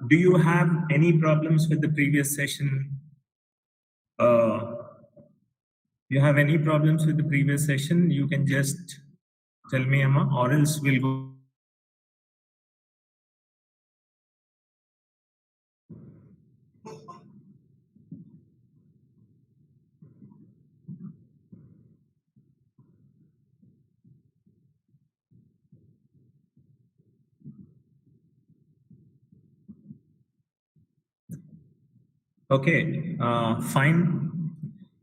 do you have any problems with the previous session? You have any problems with the previous session? You can just tell me, Emma, or else we'll go. Okay, fine.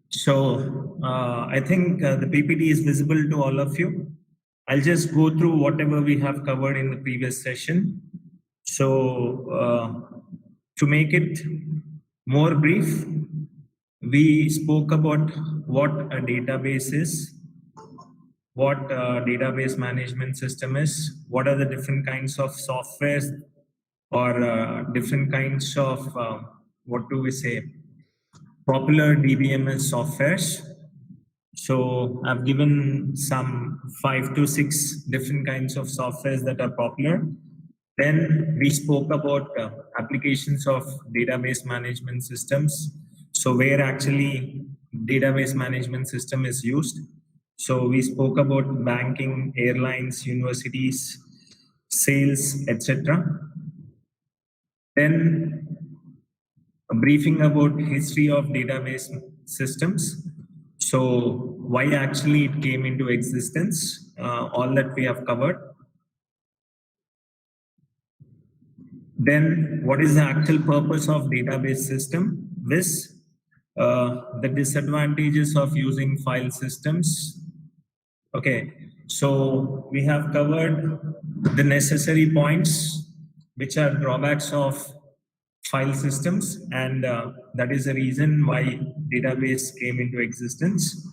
So I think the PPT is visible to all of you. I'll just go through whatever we have covered in the previous session. So to make it more brief, we spoke about what a database is, what a database management system is, what are the different kinds of softwares or different kinds of, what do we say, popular DBMS softwares. So I've given some 5 to 6 different kinds of softwares that are popular. Then we spoke about applications of database management systems. So where actually database management system is used. So we spoke about banking, airlines, universities, sales, etc. Then a briefing about history of database systems. So why actually it came into existence, all that we have covered. Then what is the actual purpose of database system? This, the disadvantages of using file systems. Okay, so we have covered the necessary points, which are drawbacks of file systems, and that is the reason why database came into existence.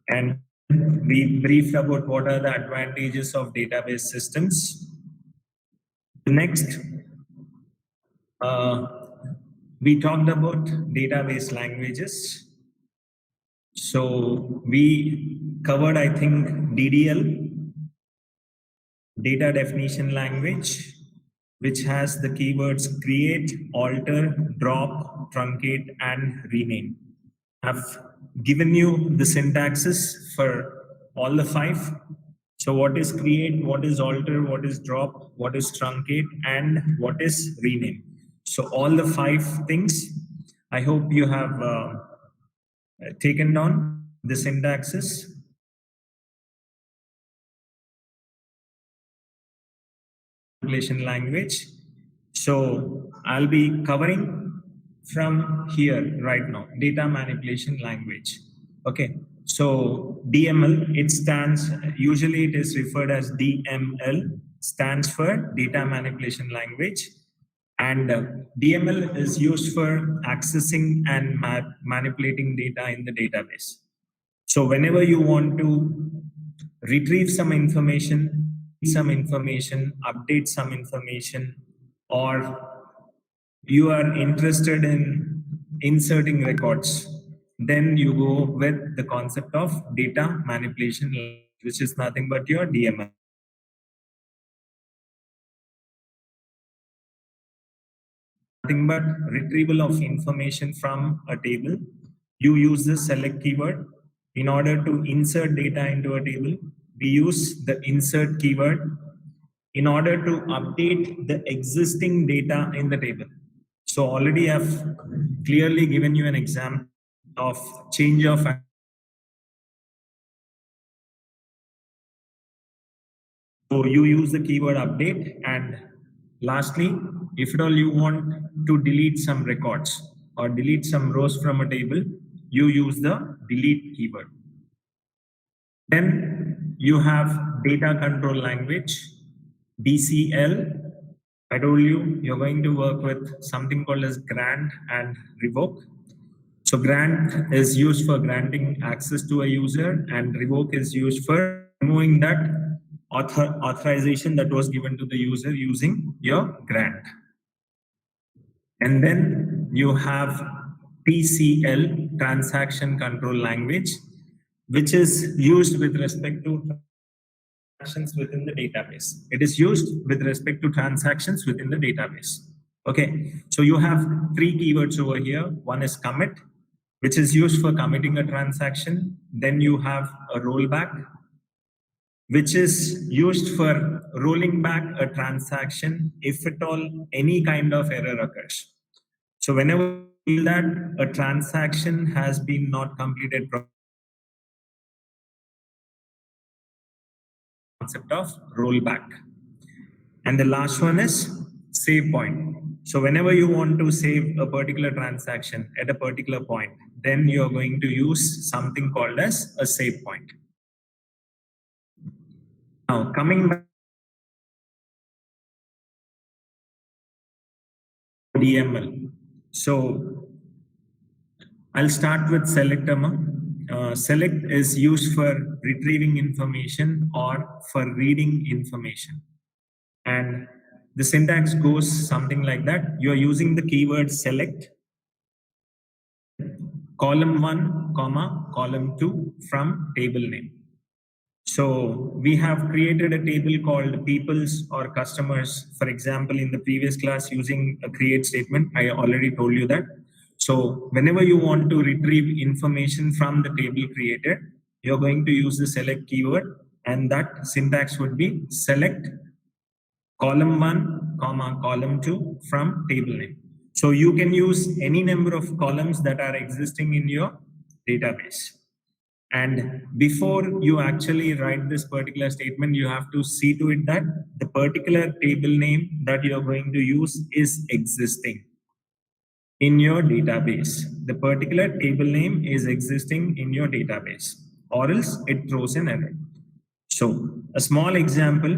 And we briefed about what are the advantages of database systems. The next, we talked about database languages. So we covered, I think, DDL, data definition language, which has the keywords create, alter, drop, truncate, and rename. I've given you the syntaxes for all the 5. So what is create, what is alter, what is drop, what is truncate, and what is rename. So all the 5 things, I hope you have taken down the syntaxes. Manipulation language. So I'll be covering from here right now, data manipulation language. Okay, so DML, it stands, usually it is referred as DML, stands for data manipulation language. And DML is used for accessing and manipulating data in the database. So whenever you want to retrieve some information, update some information, or you are interested in inserting records, then you go with the concept of data manipulation, which is nothing but your DML. Nothing but retrieval of information from a table. You use the select keyword. In order to insert data into a table, we use the insert keyword in order to update the existing data in the table. So already I've clearly given you an example of change of. So you use the keyword update, and lastly, if at all you want to delete some records or delete some rows from a table, you use the delete keyword. Then you have data control language, DCL. I told you you're going to work with something called as grant and revoke. So grant is used for granting access to a user, and revoke is used for removing that authorization that was given to the user using your grant. And then you have TCL, transaction control language, which is used with respect to transactions within the database. It is used with respect to transactions within the database. Okay, so you have three keywords over here. One is commit, which is used for committing a transaction. Then you have a rollback, which is used for rolling back a transaction if at all any kind of error occurs. So whenever you feel that a transaction has been not completed properly, concept of rollback. And the last one is save point. So whenever you want to save a particular transaction at a particular point, then you're going to use something called as a save point. Now coming back to DML. So I'll start with select. Select is used for retrieving information or for reading information. And the syntax goes something like that. You're using the keyword select column 1, comma, column 2 from table name. So we have created a table called peoples or customers. For example, in the previous class using a create statement, I already told you that. So whenever you want to retrieve information from the table created, you're going to use the select keyword, and that syntax would be select column 1, comma, column 2 from table name. So you can use any number of columns that are existing in your database. And before you actually write this particular statement, you have to see to it that the particular table name that you're going to use is existing in your database. The particular table name is existing in your database, or else it throws an error. So a small example,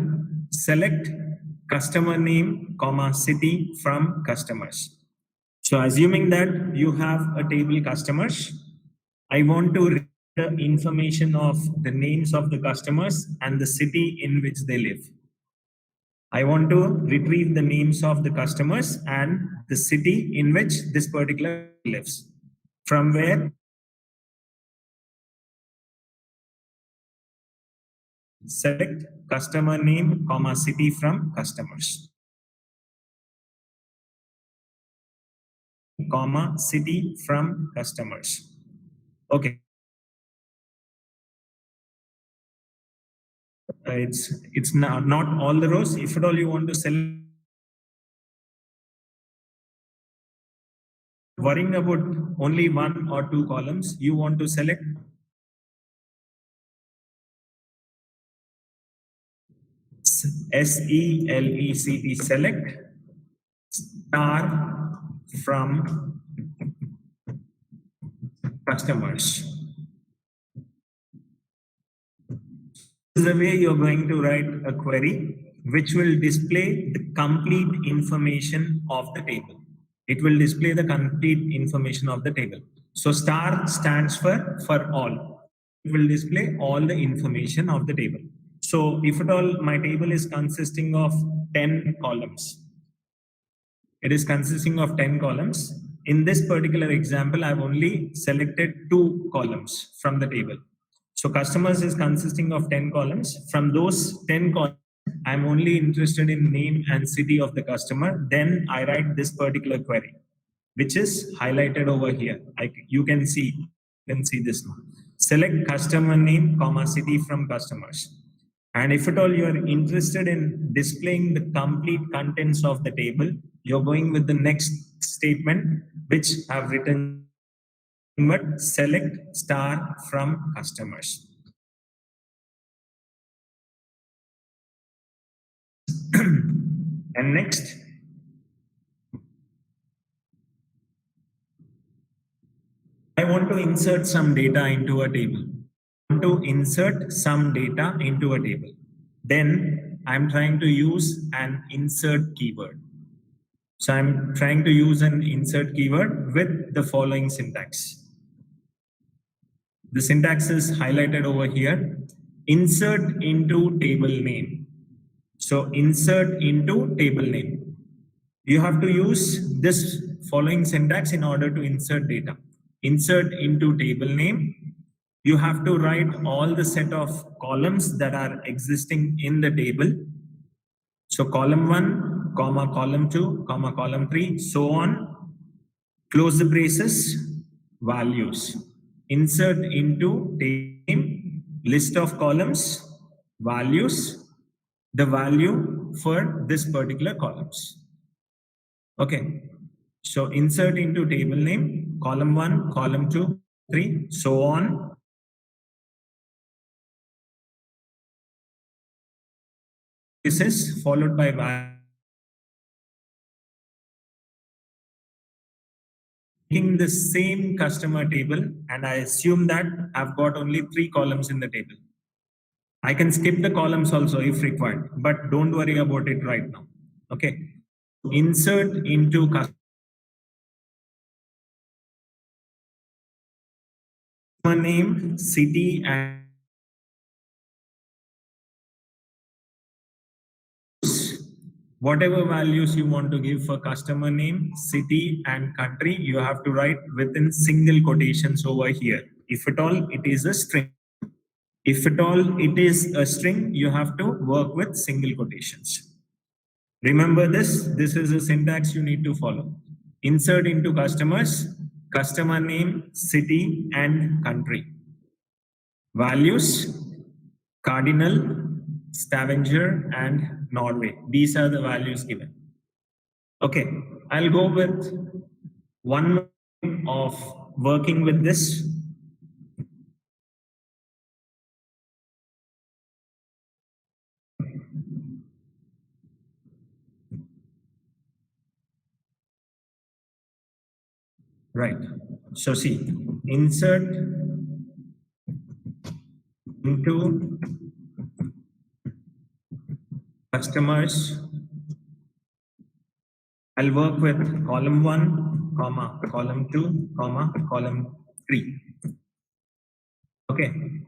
select customer name, comma, city from customers. So assuming that you have a table customers, I want to read the information of the names of the customers and the city in which they live. I want to retrieve the names of the customers and the city in which this particular lives. From where select customer name, comma, city from customers, comma, city from customers. Okay. It's not all the rows. If at all you want to select, worrying about only one or two columns, you want to select SELECT select star from customers. This is the way you're going to write a query which will display the complete information of the table. It will display the complete information of the table. So star stands for all. It will display all the information of the table. So if at all my table is consisting of 10 columns, it is consisting of 10 columns. In this particular example, I've only selected 2 columns from the table. So customers is consisting of 10 columns. From those 10 columns, I'm only interested in name and city of the customer. Then I write this particular query, which is highlighted over here. You can see this now. Select customer name, comma, city from customers. And if at all you are interested in displaying the complete contents of the table, you're going with the next statement, which I've written, but select star from customers. And next, I want to insert some data into a table. Then I'm trying to use an insert keyword. So I'm trying to use an insert keyword with the following syntax. The syntax is highlighted over here. Insert into table name. So insert into table name. You have to use this following syntax in order to insert data. Insert into table name. You have to write all the set of columns that are existing in the table. So column 1, comma, column 2, comma, column 3, so on. Close the braces, values. Insert into name, list of columns, values, the value for this particular columns. Okay. So insert into table name, column 1, column 2, 3, so on. This is followed by value. Taking the same customer table, and I assume that I've got only 3 columns in the table. I can skip the columns also if required, but don't worry about it right now. Okay. Insert into customer name, city, and whatever values you want to give for customer name, city, and country, you have to write within single quotations over here. If at all it is a string. If at all it is a string, you have to work with single quotations. Remember this is a syntax you need to follow. Insert into customers, customer name, city, and country. Values, cardinal, Stavanger, and Norway. These are the values given. Okay, I'll go with one more of working with this. Right. So see, insert into customers. I'll work with column 1, comma, column 2, comma, column 3. Okay.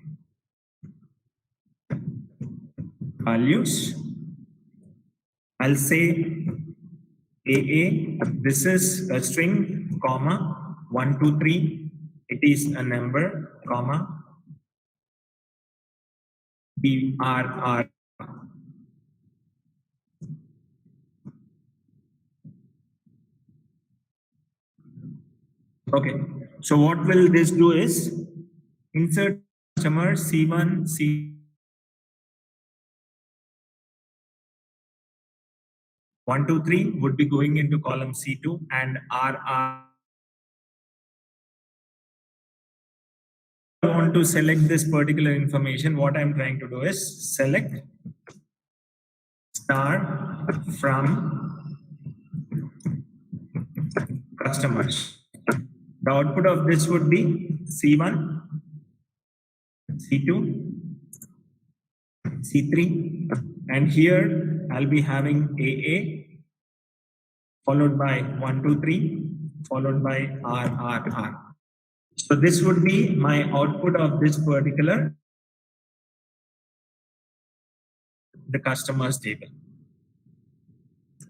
Values. I'll say AA, this is a string, comma, 1, 2, 3, it is a number, comma, BRR. Okay, so what will this do is insert customer C1, C 1, 2, 3 would be going into column C2 and RR. I want to select this particular information. What I'm trying to do is select star from customers. The output of this would be C1, C2, C3, and here I'll be having AA followed by 1, 2, 3 followed by RRR. So this would be my output of this particular the customers table.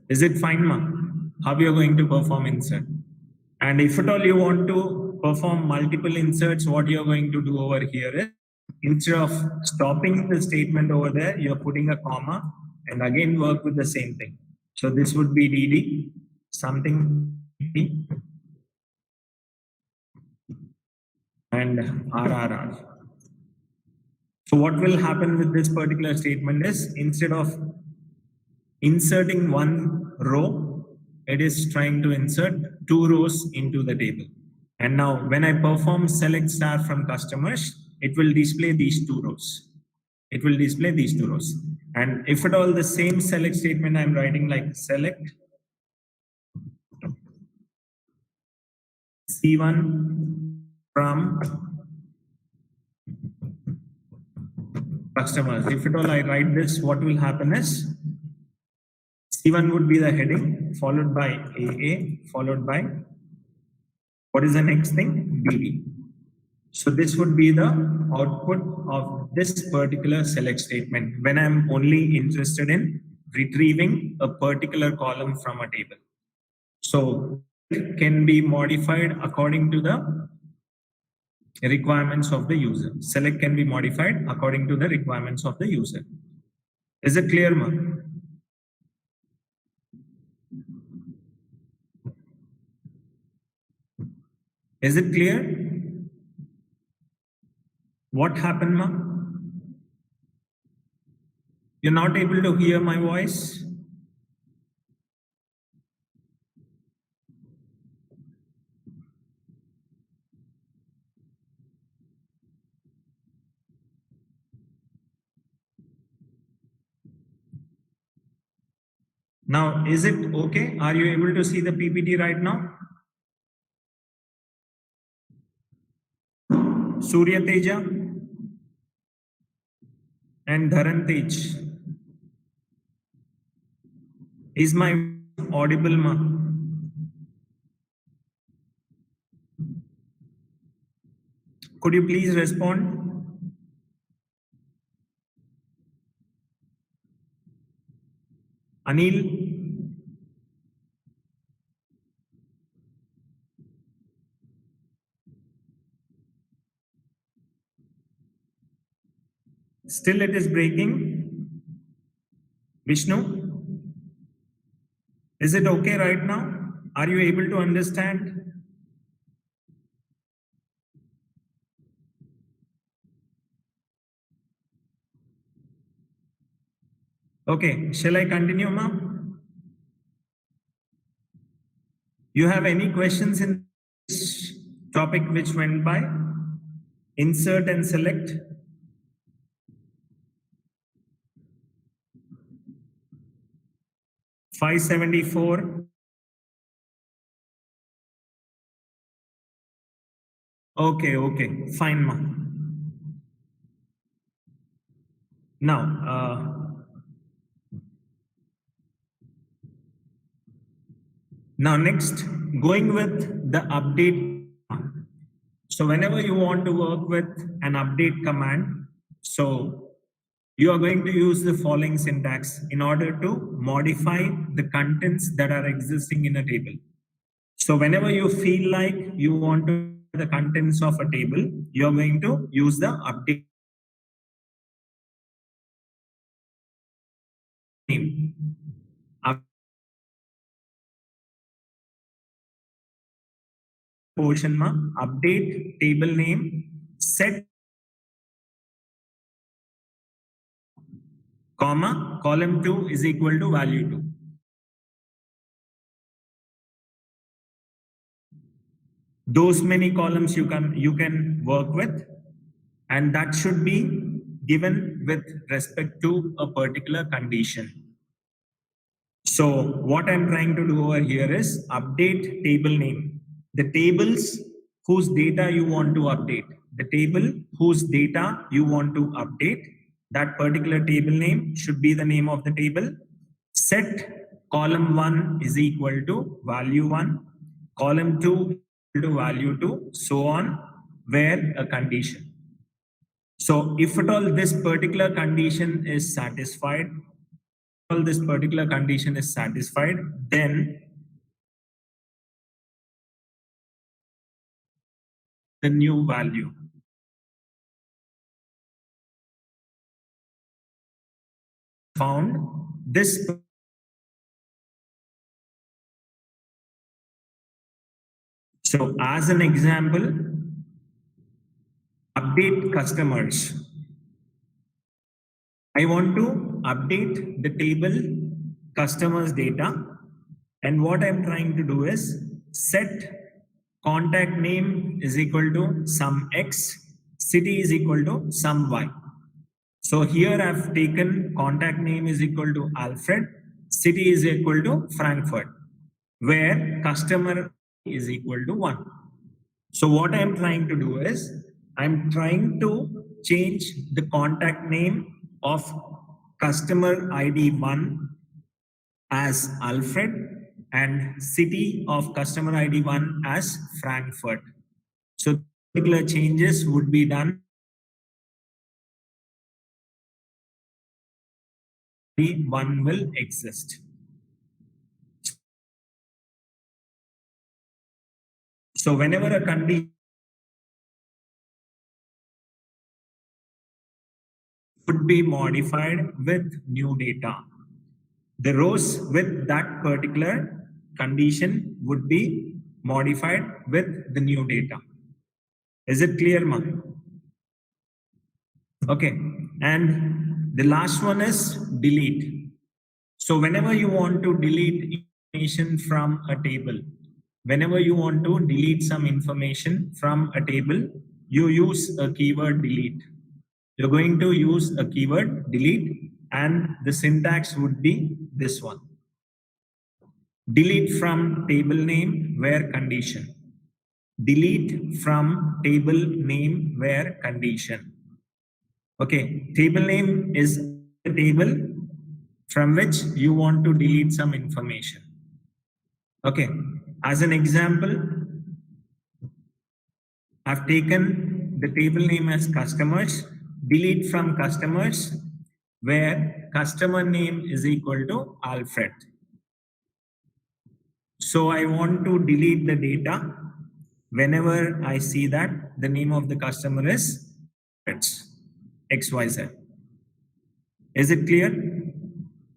Is it fine, ma? How you are going to perform insert? And if at all you want to perform multiple inserts, what you are going to do over here is instead of stopping the statement over there, you are putting a comma and again work with the same thing. So this would be DD, something and RRR. So what will happen with this particular statement is instead of inserting one row, it is trying to insert 2 rows into the table. And now when I perform select star from customers, it will display these 2 rows. It will display these 2 rows. And if at all the same select statement I'm writing like select C1 from customers. If at all I write this, what will happen is C1 would be the heading followed by AA followed by what is the next thing? BB. So this would be the output of this particular select statement when I'm only interested in retrieving a particular column from a table. So it can be modified according to the requirements of the user. Select can be modified according to the requirements of the user. Is it clear, ma? Is it clear? What happened, ma? You're not able to hear my voice? Now, is it okay? Are you able to see the PPT right now? Surya Teja and Dharan Tej. Is my audible, ma? Could you please respond? Anil? Still it is breaking. Vishnu? Is it okay right now? Are you able to understand? Okay, shall I continue, ma'am? You have any questions in this topic which went by? Insert and select. $574. Okay, fine, ma. Now next, going with the update. So whenever you want to work with an update command, so you are going to use the following syntax in order to modify the contents that are existing in a table. So whenever you feel like you want to the contents of a table, you're going to use the update name. Portion ma update table name set comma column 2 is equal to value 2. Those many columns you can work with, and that should be given with respect to a particular condition. So what I'm trying to do over here is update table name. The tables whose data you want to update, the table whose data you want to update, that particular table name should be the name of the table. Set column 1 is equal to value 1, column 2 to value 2, so on, where a condition. So if at all this particular condition is satisfied, this particular condition is satisfied, then the new value. Found this. So as an example, update customers. I want to update the table customers data, and what I'm trying to do is set contact name is equal to some X, city is equal to some Y. So here I've taken contact name is equal to Alfred, city is equal to Frankfurt, where customer is equal to 1. So what I'm trying to do is I'm trying to change the contact name of customer ID 1 as Alfred and city of customer ID 1 as Frankfurt. So particular changes would be done. One will exist. So whenever a condition would be modified with new data, the rows with that particular condition would be modified with the new data. Is it clear, ma? Okay. And the last one is delete. So whenever you want to delete information from a table, whenever you want to delete some information from a table, you use a keyword delete. You're going to use a keyword delete, and the syntax would be this one. Delete from table name where condition. Delete from table name where condition. Okay, table name is the table from which you want to delete some information. Okay, as an example, I've taken the table name as customers, delete from customers where customer name is equal to Alfred. So I want to delete the data whenever I see that the name of the customer is XYZ. Is it clear?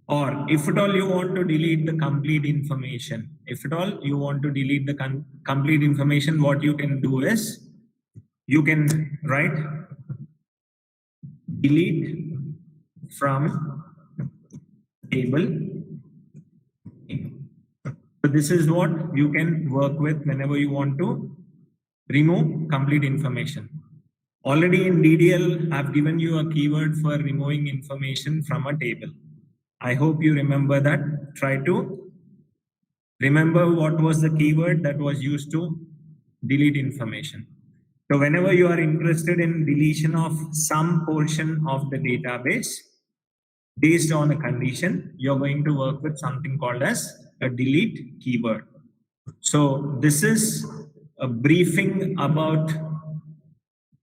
Or if at all you want to delete the complete information, if at all you want to delete the complete information, what you can do is you can write delete from table. So this is what you can work with whenever you want to remove complete information. Already in DDL, I've given you a keyword for removing information from a table. I hope you remember that. Try to remember what was the keyword that was used to delete information. So whenever you are interested in deletion of some portion of the database based on a condition, you're going to work with something called as a delete keyword. So this is a briefing about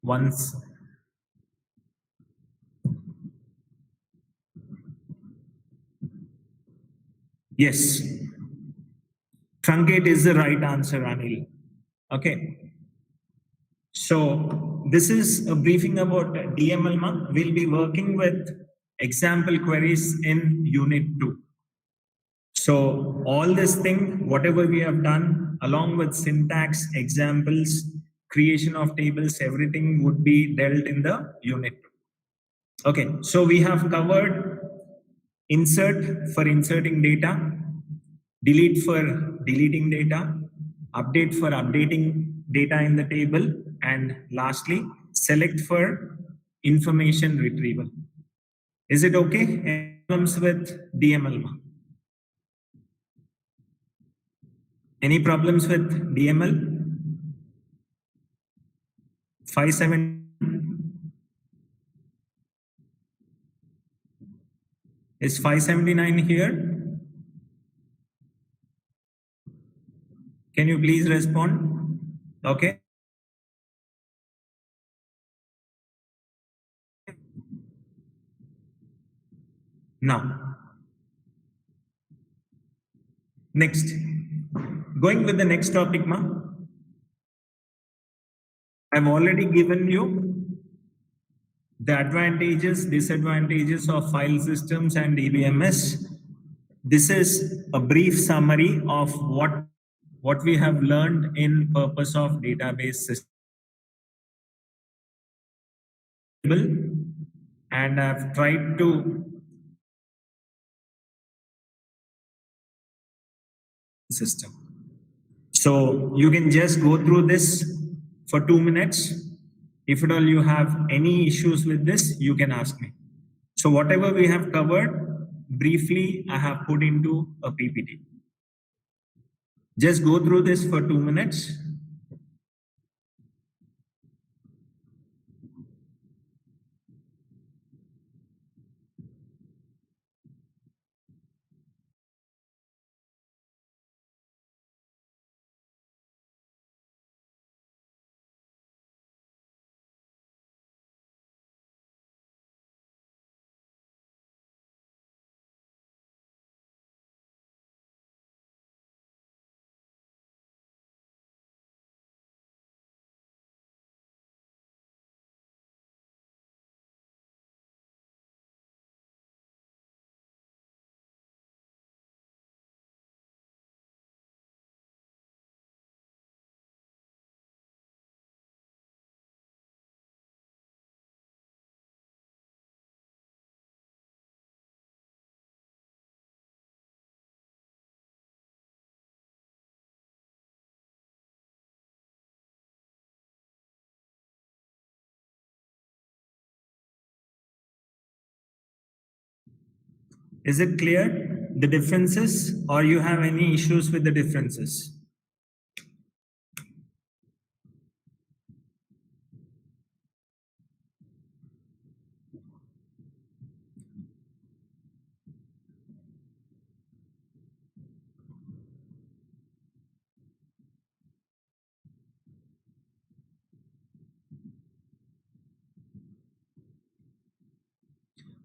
once. Yes, truncate is the right answer, Anil. Okay. So this is a briefing about DML. We'll be working with example queries in unit 2. So all this thing, whatever we have done, along with syntax, examples, creation of tables, everything would be dealt in the unit 2. Okay, so we have covered insert for inserting data, delete for deleting data, update for updating data in the table, and lastly, select for information retrieval. Is it okay? Any problems with DML? Any problems with DML? 57 is 579 here. Can you please respond? Okay. Now, next, going with the next topic, ma. I've already given you the advantages, disadvantages of file systems and DBMS. This is a brief summary of what we have learned in purpose of database system. And I've tried to system. So you can just go through this for 2 minutes. If at all you have any issues with this, you can ask me. So whatever we have covered, briefly, I have put into a PPT. Just go through this for 2 minutes. Is it clear, the differences, or you have any issues with the differences?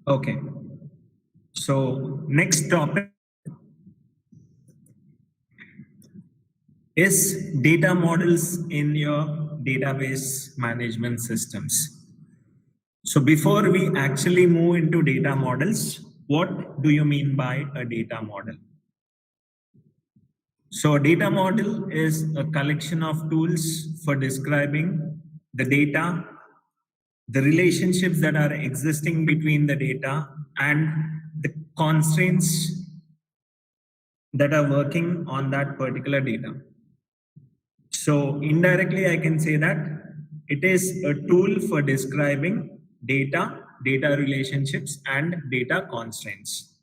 Okay. So next topic is data models in your database management systems. So before we actually move into data models, what do you mean by a data model? So a data model is a collection of tools for describing the data, the relationships that are existing between the data, and the constraints that are working on that particular data. So indirectly, I can say that it is a tool for describing data, data relationships, and data constraints.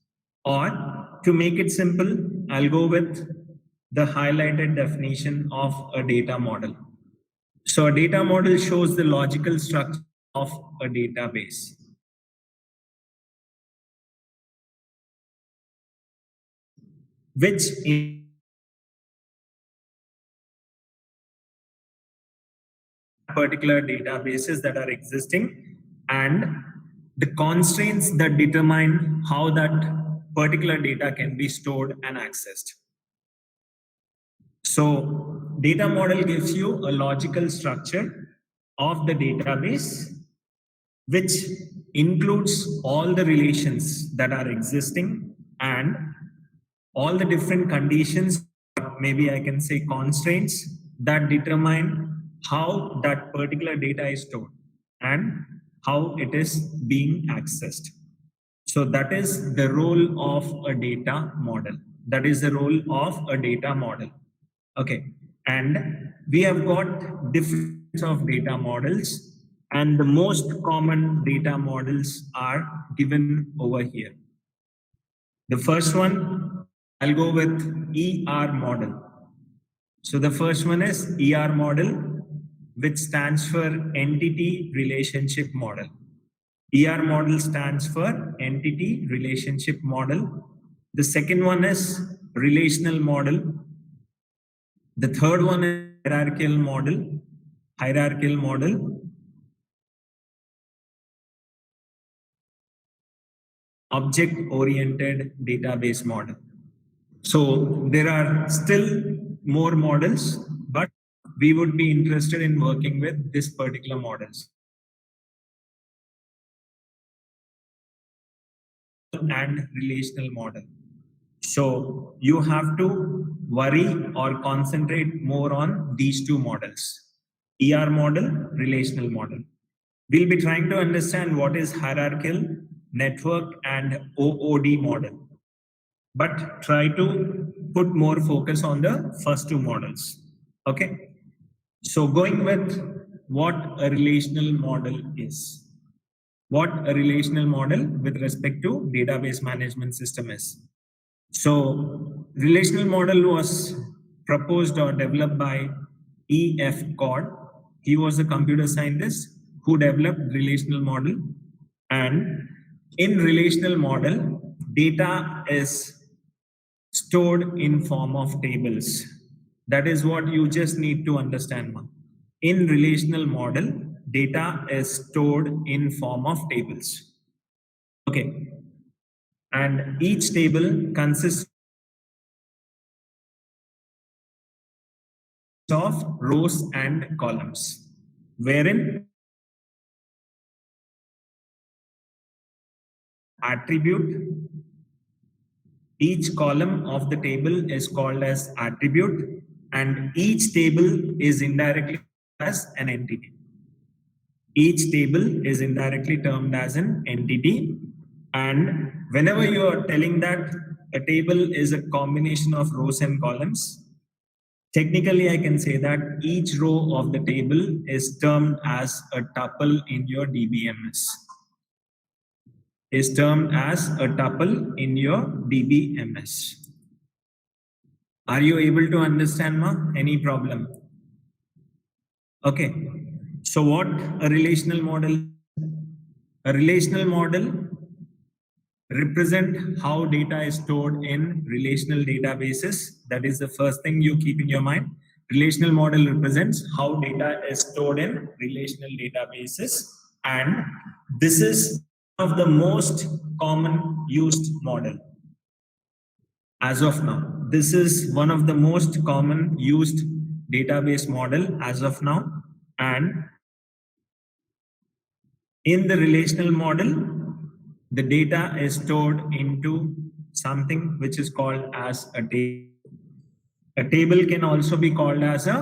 Or to make it simple, I'll go with the highlighted definition of a data model. So a data model shows the logical structure of a database. Which in particular databases that are existing and the constraints that determine how that particular data can be stored and accessed. So data model gives you a logical structure of the database, which includes all the relations that are existing and all the different conditions, maybe I can say constraints that determine how that particular data is stored and how it is being accessed. So that is the role of a data model. That is the role of a data model. Okay. And we have got different of data models, and the most common data models are given over here. The first one, I'll go with ER model. So the first one is ER model, which stands for Entity Relationship Model. ER model stands for Entity Relationship Model. The second one is Relational Model. The third one is Hierarchical Model. Hierarchical Model. Object-oriented database model. So there are still more models, but we would be interested in working with this particular models. And relational model. So you have to worry or concentrate more on these two models, ER model, relational model. We'll be trying to understand what is hierarchical, network, and OOD model, but try to put more focus on the first two models. Okay. So going with what a relational model is. What a relational model with respect to database management system is. So relational model was proposed or developed by E.F. Codd. He was a computer scientist who developed relational model. And in relational model, data is stored in form of tables. That is what you just need to understand. In relational model, data is stored in form of tables. Okay. And each table consists of rows and columns, wherein attribute, each column of the table is called as attribute, and each table is indirectly as an entity. Each table is indirectly termed as an entity, and whenever you are telling that a table is a combination of rows and columns, technically, I can say that each row of the table is termed as a tuple in your DBMS. is termed as a tuple in your DBMS. Are you able to understand, ma? Any problem? Okay. So what a relational model? A relational model represent how data is stored in relational databases. That is the first thing you keep in your mind. Relational model represents how data is stored in relational databases, and this is one of the most common used model as of now. This is one of the most common used database model as of now, and in the relational model, the data is stored into something which is called as a table. A table can also be called as a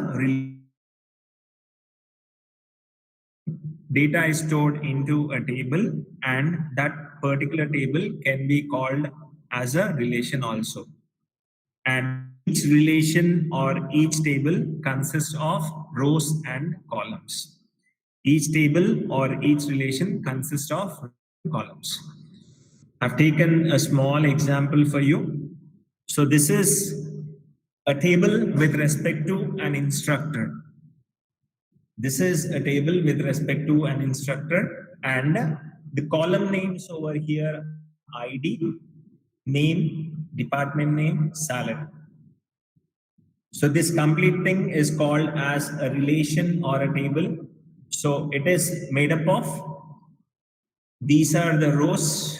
data is stored into a table, and that particular table can be called as a relation also. And each relation or each table consists of rows and columns. Each table or each relation consists of columns. I've taken a small example for you. So this is a table with respect to an instructor. This is a table with respect to an instructor, and the column names over here: ID, name, department name, salary. So this complete thing is called as a relation or a table. So it is made up of, these are the rows,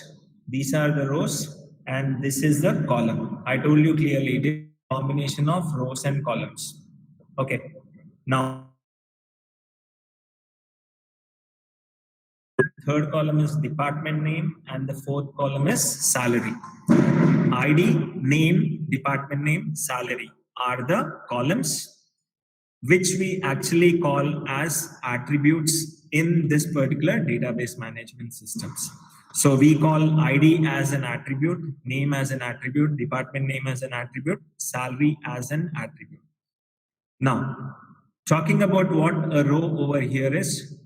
and this is the column. I told you clearly, it is a combination of rows and columns. Okay. Now, third column is department name, and the fourth column is salary. ID, name, department name, salary are the columns which we actually call as attributes in this particular database management systems. So we call ID as an attribute, name as an attribute, department name as an attribute, salary as an attribute. Now, talking about what a row over here is: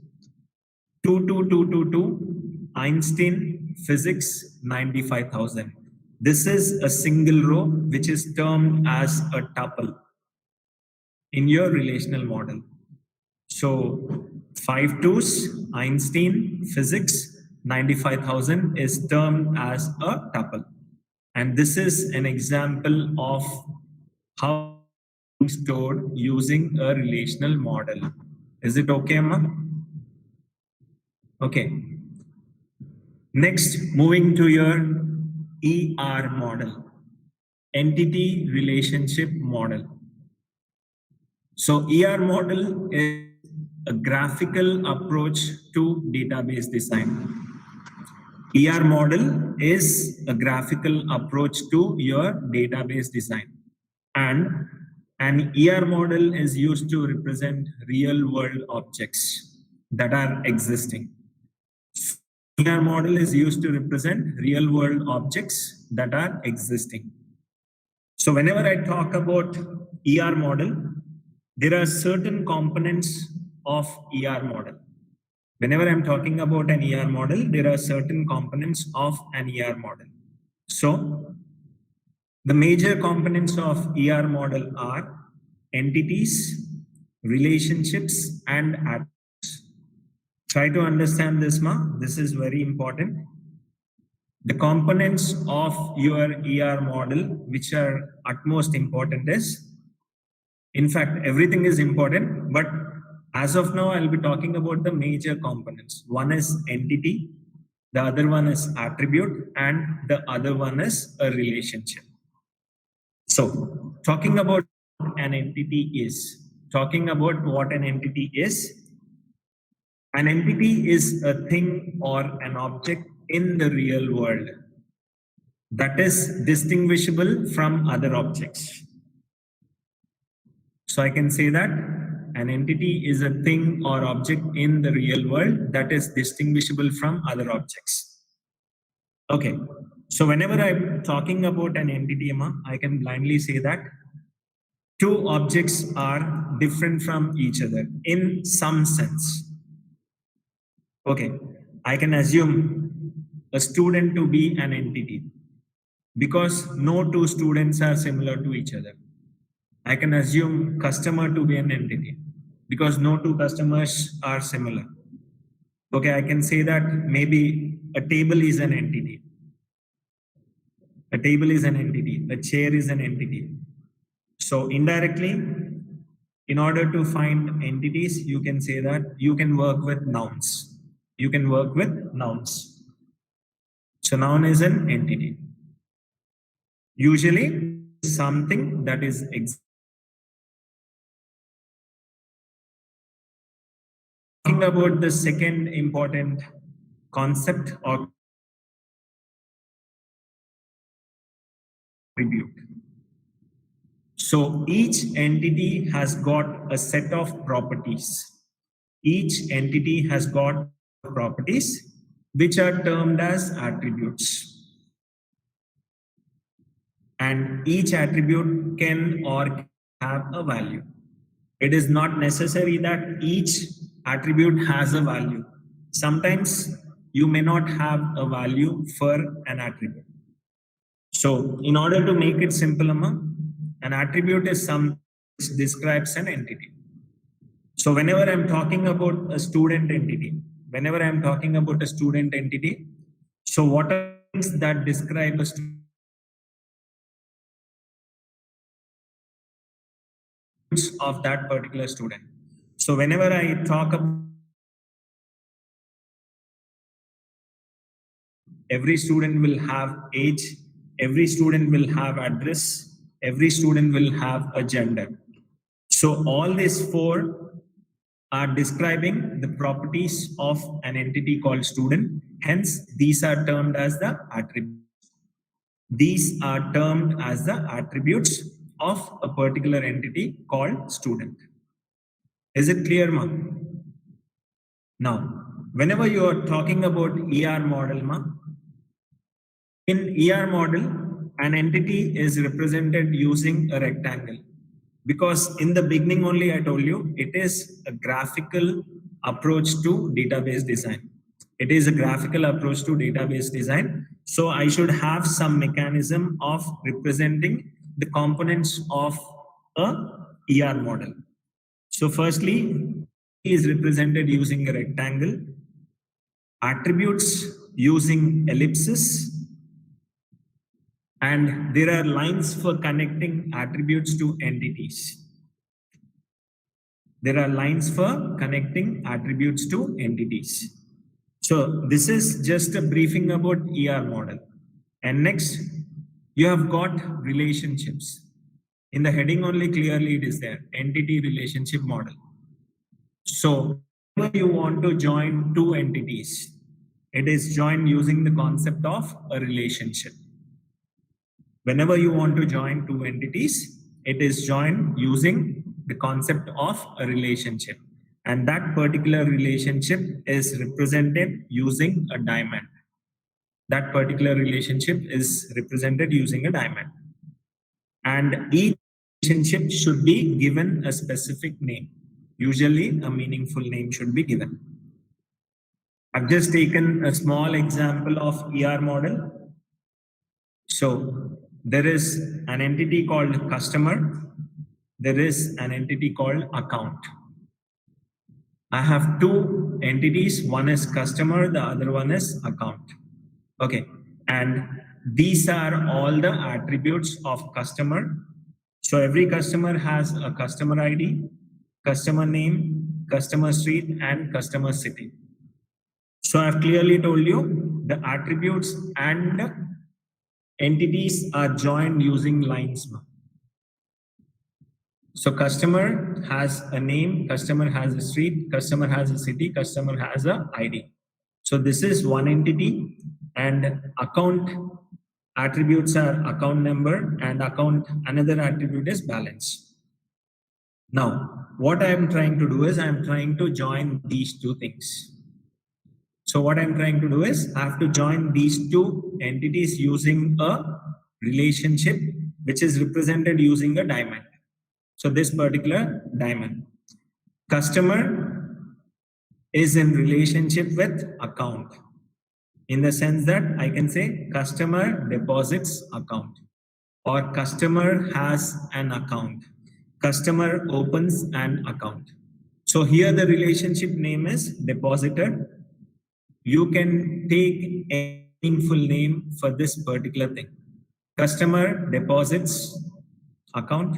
22222, Einstein Physics 95,000. This is a single row which is termed as a tuple in your relational model. So 5 twos, Einstein Physics 95,000 is termed as a tuple. And this is an example of how stored using a relational model. Is it okay, Amma? Okay. Next, moving to your ER model, entity relationship model. So ER model is a graphical approach to database design. ER model is a graphical approach to your database design. And an ER model is used to represent real world objects that are existing. ER model is used to represent real world objects that are existing. So whenever I talk about ER model, there are certain components of ER model. Whenever I'm talking about an ER model, there are certain components of an ER model. So the major components of ER model are entities, relationships, and attributes. Try to understand this, ma. This is very important. The components of your ER model, which are utmost important, is, in fact, everything is important, but as of now, I'll be talking about the major components. One is entity, the other one is attribute, and the other one is a relationship. So, talking about an entity is, an entity is a thing or an object in the real world that is distinguishable from other objects. So I can say that an entity is a thing or object in the real world that is distinguishable from other objects. Okay. So whenever I'm talking about an entity, I can blindly say that two objects are different from each other in some sense. Okay. I can assume a student to be an entity because no two students are similar to each other. I can assume customer to be an entity because no two customers are similar. Okay, I can say that maybe a table is an entity. A table is an entity. A chair is an entity. So indirectly, in order to find entities, you can say that you can work with nouns. You can work with nouns. So noun is an entity. Usually something that is talking about the second important concept or attribute. So each entity has got a set of properties. Each entity has got properties which are termed as attributes. And each attribute can or have a value. It is not necessary that each attribute has a value. Sometimes you may not have a value for an attribute. So in order to make it simple, an attribute is something which describes an entity. So whenever I'm talking about a student entity, so what are things that describe a student of that particular student? So whenever I talk about every student will have age, every student will have address, every student will have a gender. So all these four are describing the properties of an entity called student. Hence, these are termed as the attributes. These are termed as the attributes of a particular entity called student. Is it clear, ma? Now, whenever you are talking about ER model, ma, in ER model, an entity is represented using a rectangle. Because in the beginning only I told you, it is a graphical approach to database design. It is a graphical approach to database design. So I should have some mechanism of representing the components of a ER model. So firstly, is represented using a rectangle, attributes using ellipses, and there are lines for connecting attributes to entities. There are lines for connecting attributes to entities. So this is just a briefing about ER model. And next, you have got relationships. In the heading only clearly it is there, entity relationship model. So whenever you want to join two entities, it is joined using the concept of a relationship. Whenever you want to join two entities, it is joined using the concept of a relationship. And that particular relationship is represented using a diamond. That particular relationship is represented using a diamond. And each relationship should be given a specific name. Usually a meaningful name should be given. I've just taken a small example of ER model. So there is an entity called customer. There is an entity called account. I have two entities. One is customer, the other one is account. Okay. And these are all the attributes of customer. So every customer has a customer ID, customer name, customer street, and customer city. So I've clearly told you the attributes and entities are joined using lines. So customer has a name, customer has a street, customer has a city, customer has a ID. So this is one entity, and account attributes are account number, and account another attribute is balance. Now, what I am trying to do is I am trying to join these two things. So what I'm trying to do is I have to join these two entities using a relationship which is represented using a diamond. So this particular diamond. Customer is in relationship with account. in the sense that I can say customer deposits account or customer has an account. Customer opens an account. So here the relationship name is depositor. You can take a meaningful name for this particular thing. Customer deposits account,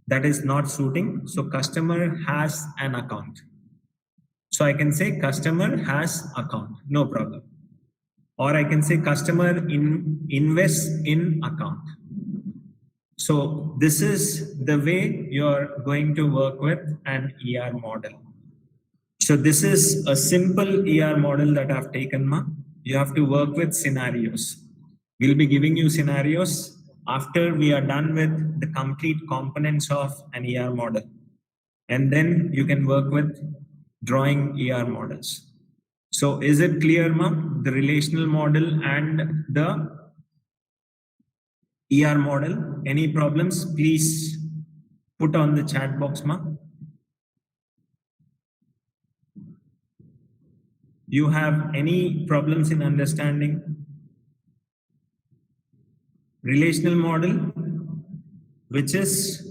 that is not suiting. So customer has an account. So I can say customer has account, no problem. Or I can say customer invests in account. So this is the way you're going to work with an ER model. So this is a simple ER model that I've taken. You have to work with scenarios. We'll be giving you scenarios after we are done with the complete components of an ER model. And then you can work with drawing ER models. So is it clear, ma'am? The relational model and the ER model. Any problems, please put on the chat box, ma'am. You have any problems in understanding relational model, which is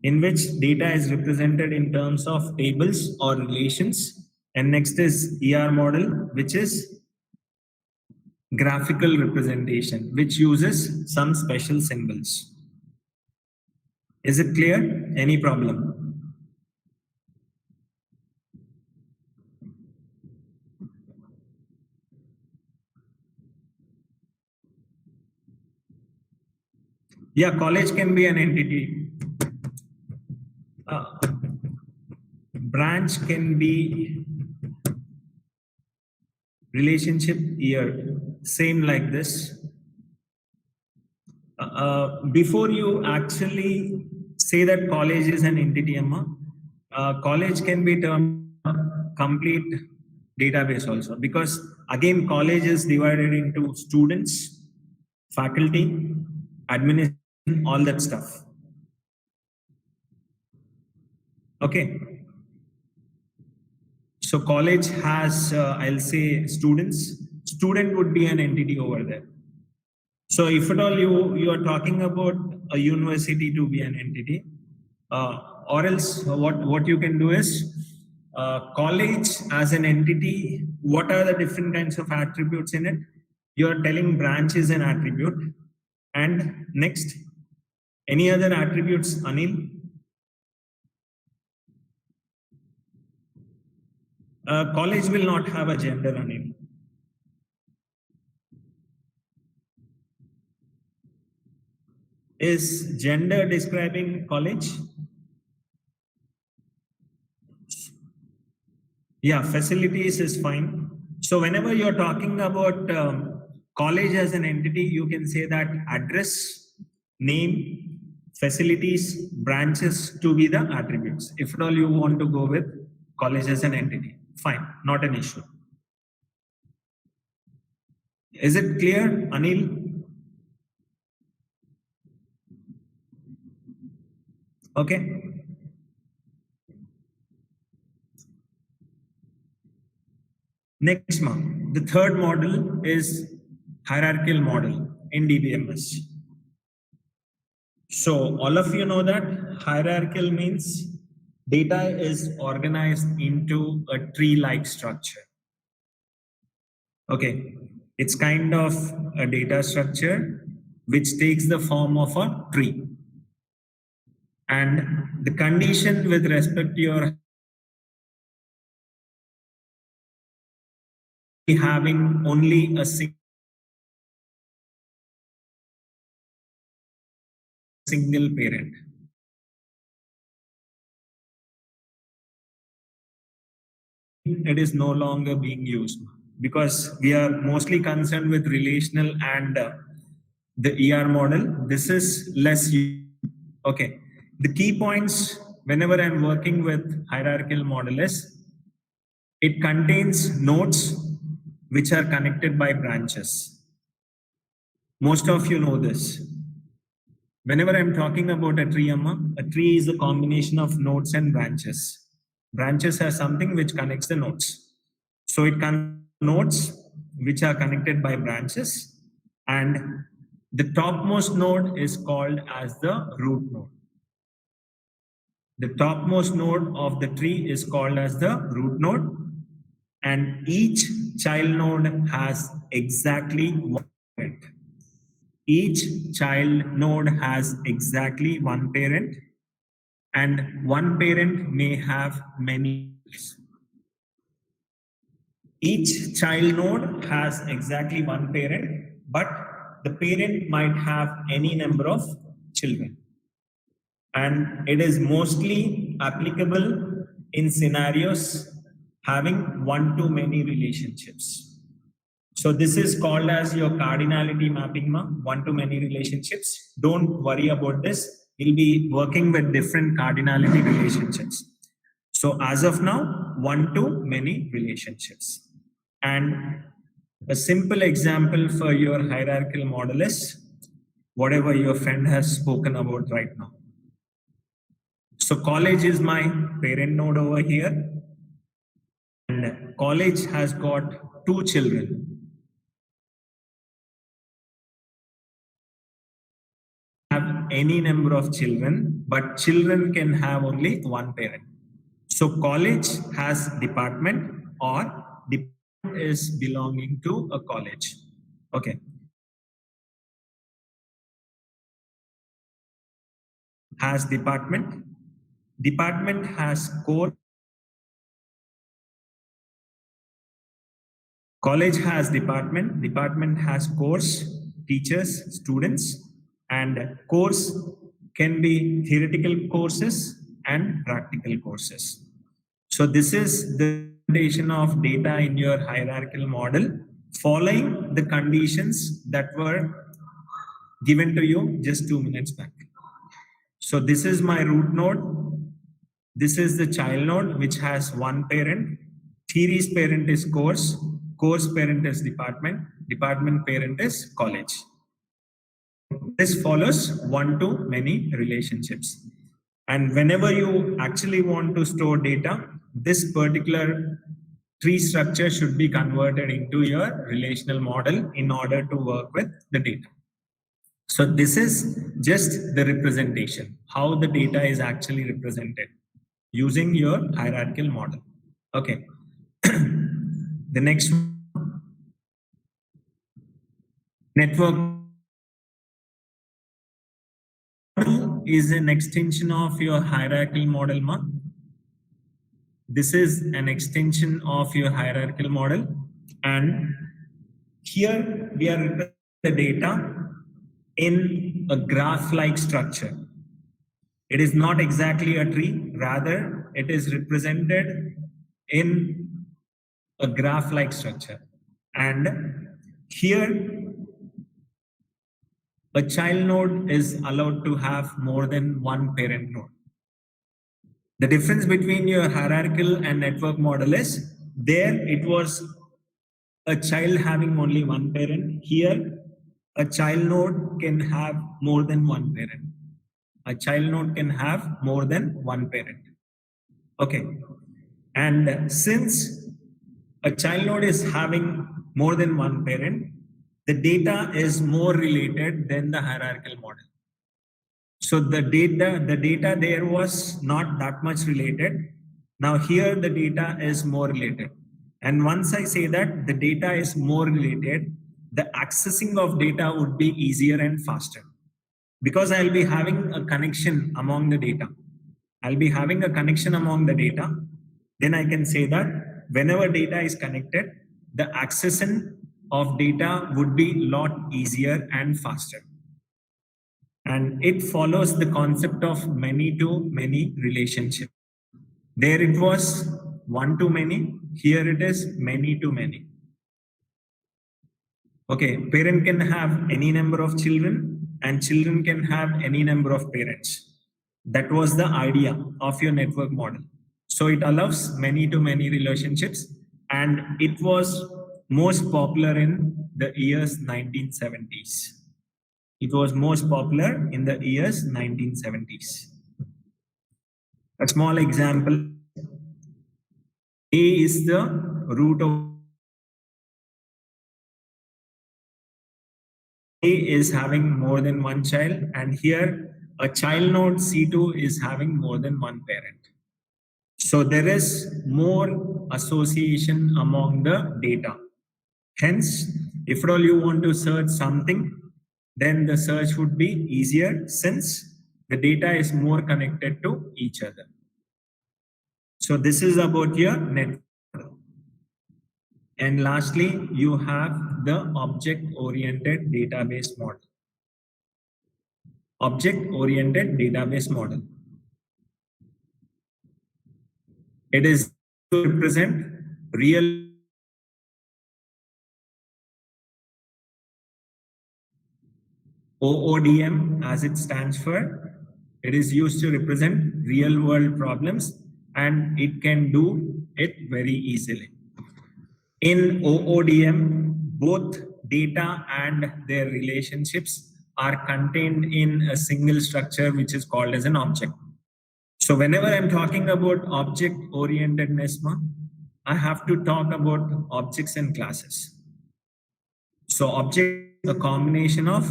in which data is represented in terms of tables or relations, and next is ER model, which is graphical representation, which uses some special symbols. Is it clear? Any problem? Yeah, college can be an entity. Branch can be relationship year, same like this. Before you actually say that college is an entity, college can be termed complete database also, because again college is divided into students, faculty, administration, all that stuff. Okay. So college has, I'll say students. Student would be an entity over there. So if at all you are talking about a university to be an entity, or else what you can do is college as an entity. What are the different kinds of attributes in it? You are telling branch is an attribute, and next, any other attributes, Anil? College will not have a gender, Anil. Is gender describing college? Yeah, facilities is fine. So whenever you're talking about college as an entity, you can say that address, name, facilities, branches to be the attributes. If at all you want to go with college as an entity, fine, not an issue. Is it clear, Anil? Okay. Next one, the third model is hierarchical model in DBMS. So all of you know that hierarchical means data is organized into a tree-like structure. Okay, it's kind of a data structure which takes the form of a tree. And the condition with respect to your having only a single parent. It is no longer being used because we are mostly concerned with relational and the ER model. This is less used. Okay. The key points whenever I'm working with hierarchical model is it contains nodes which are connected by branches. Most of you know this. Whenever I'm talking about a tree is a combination of nodes and branches. Branches are something which connects the nodes. So it connects nodes which are connected by branches, and the topmost node is called as the root node. The topmost node of the tree is called as the root node, and each child node has exactly one parent. Each child node has exactly one parent, and one parent may have many. Each child node has exactly one parent, but the parent might have any number of children. And it is mostly applicable in scenarios having one-to-many relationships. So this is called as your cardinality mapping, one-to-many relationships. Don't worry about this. We'll be working with different cardinality relationships. So as of now, one-to-many relationships. And a simple example for your hierarchical model is whatever your friend has spoken about right now. So college is my parent node over here. And college has got 2 children. Have any number of children, but children can have only one parent. So college has department, or department is belonging to a college. Okay. Has department. Department has core. College has department. Department has course, teachers, students, and course can be theoretical courses and practical courses. So this is the foundation of data in your hierarchical model, following the conditions that were given to you just 2 minutes back. So this is my root node. This is the child node, which has one parent. Theory's parent is course. Course parent is department. Department parent is college. This follows one-to-many relationships. And whenever you actually want to store data, this particular tree structure should be converted into your relational model in order to work with the data. So this is just the representation, how the data is actually represented using your hierarchical model. Okay. The next one, network model is an extension of your hierarchical model. This is an extension of your hierarchical model, and here we are representing the data in a graph-like structure. It is not exactly a tree, rather it is represented in a graph-like structure. And here a child node is allowed to have more than one parent node. The difference between your hierarchical and network model is there it was a child having only one parent. Here, a child node can have more than one parent. A child node can have more than one parent. Okay. And since a child node is having more than one parent, the data is more related than the hierarchical model. So the data there was not that much related. Now here the data is more related. And once I say that the data is more related, the accessing of data would be easier and faster. Because I'll be having a connection among the data. I'll be having a connection among the data. Then I can say that whenever data is connected, the accessing of data would be a lot easier and faster. And it follows the concept of many-to-many relationship. There it was one-to-many, here it is many-to-many. Okay, parent can have any number of children and children can have any number of parents. That was the idea of your network model. So it allows many-to-many relationships, and it was most popular in the years 1970s. It was most popular in the years 1970s. A small example, A is the root of A is having more than one child, and here a child node C2 is having more than one parent. So there is more association among the data. Hence, if at all you want to search something, then the search would be easier since the data is more connected to each other. So this is about your network. And lastly, you have the object-oriented database model. Object-oriented database model. It is to represent real OODM, as it stands for. It is used to represent real world problems, and it can do it very easily. In OODM, both data and their relationships are contained in a single structure, which is called as an object. So whenever I'm talking about object-orientedness, I have to talk about objects and classes. So object is a combination of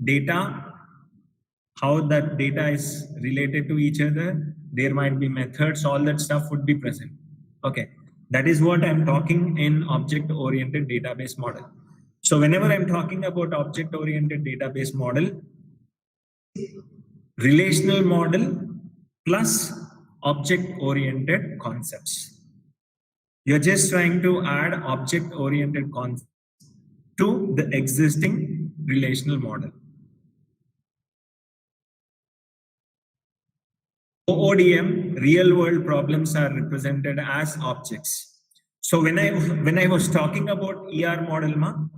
data, how that data is related to each other. There might be methods, all that stuff would be present. Okay, that is what I'm talking in object-oriented database model. So whenever I'm talking about object-oriented database model, relational model plus object-oriented concepts. You're just trying to add object-oriented concepts to the existing relational model. OODM, real world problems are represented as objects. So when I was talking about ER model,